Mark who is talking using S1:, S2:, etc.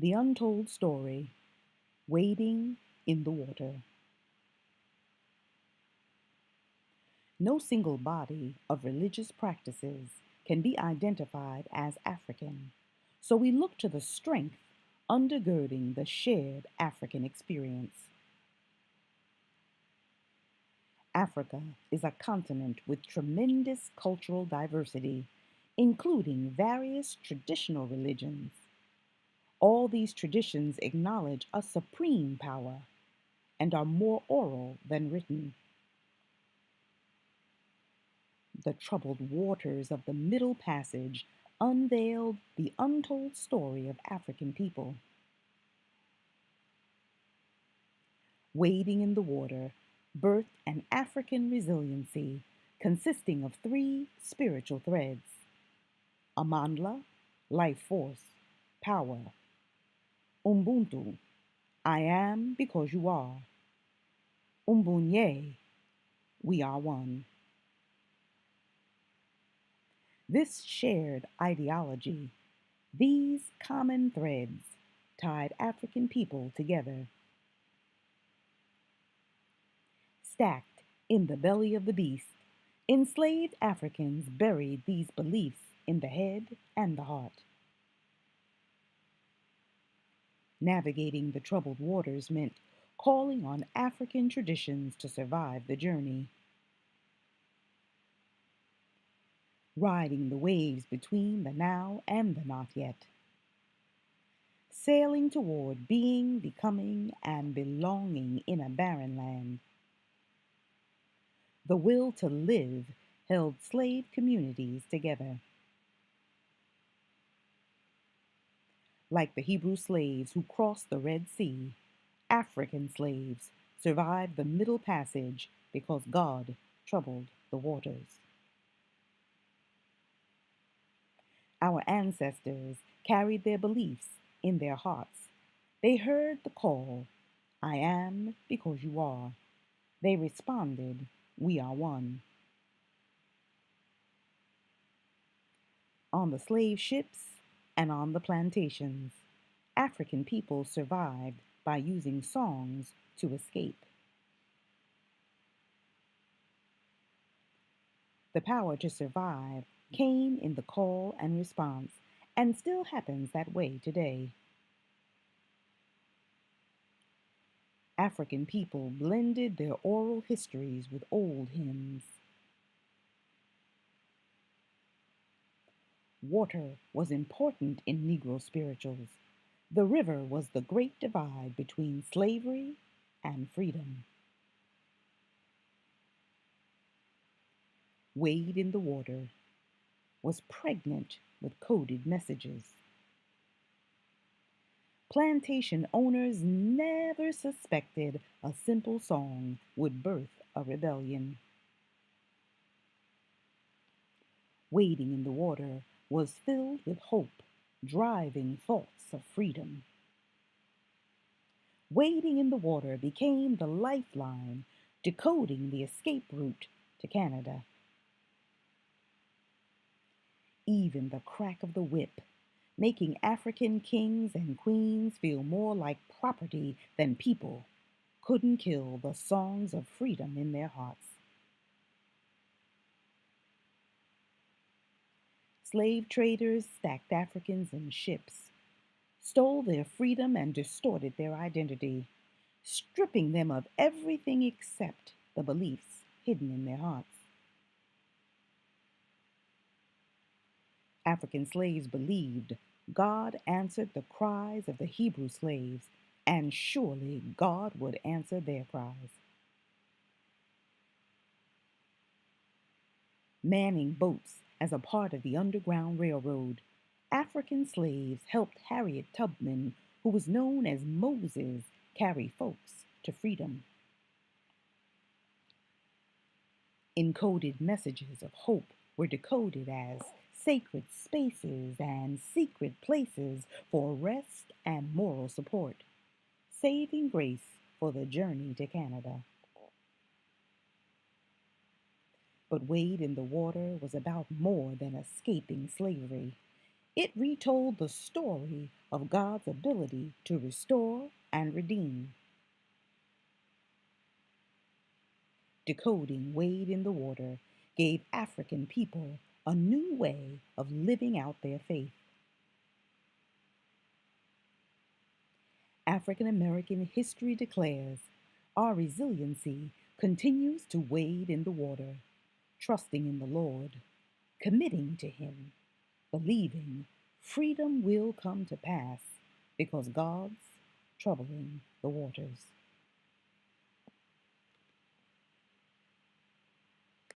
S1: The Untold Story, Wading in the Water. No single body of religious practices can be identified as African, so we look to the strength undergirding the shared African experience. Africa is a continent with tremendous cultural diversity, including various traditional religions. All these traditions acknowledge a supreme power and are more oral than written. The troubled waters of the Middle Passage unveiled the untold story of African people. Wading in the water birthed an African resiliency consisting of three spiritual threads: Amandla, life force, power; Ubuntu, I am because you are; Umbunye, we are one. This shared ideology, these common threads, tied African people together. Stacked in the belly of the beast, enslaved Africans buried these beliefs in the head and the heart. Navigating the troubled waters meant calling on African traditions to survive the journey. Riding the waves between the now and the not yet. Sailing toward being, becoming, and belonging in a barren land. The will to live held slave communities together. Like the Hebrew slaves who crossed the Red Sea, African slaves survived the Middle Passage because God troubled the waters. Our ancestors carried their beliefs in their hearts. They heard the call, I am because you are. They responded, we are one. On the slave ships and on the plantations, African people survived by using songs to escape. The power to survive came in the call and response, and still happens that way today. African people blended their oral histories with old hymns. Water was important in Negro spirituals. The river was the great divide between slavery and freedom. Wade in the Water was pregnant with coded messages. Plantation owners never suspected a simple song would birth a rebellion. Wading in the water was filled with hope, driving thoughts of freedom. Wading in the water became the lifeline, decoding the escape route to Canada. Even the crack of the whip, making African kings and queens feel more like property than people, couldn't kill the songs of freedom in their hearts. Slave traders stacked Africans in ships, stole their freedom and distorted their identity, stripping them of everything except the beliefs hidden in their hearts. African slaves believed God answered the cries of the Hebrew slaves, and surely God would answer their cries. Manning boats as a part of the Underground Railroad, African slaves helped Harriet Tubman, who was known as Moses, carry folks to freedom. Encoded messages of hope were decoded as sacred spaces and secret places for rest and moral support, saving grace for the journey to Canada. But Wade in the Water was about more than escaping slavery. It retold the story of God's ability to restore and redeem. Decoding Wade in the Water gave African people a new way of living out their faith. African American history declares our resiliency continues to wade in the water, trusting in the Lord, committing to Him, believing freedom will come to pass because God's troubling the waters.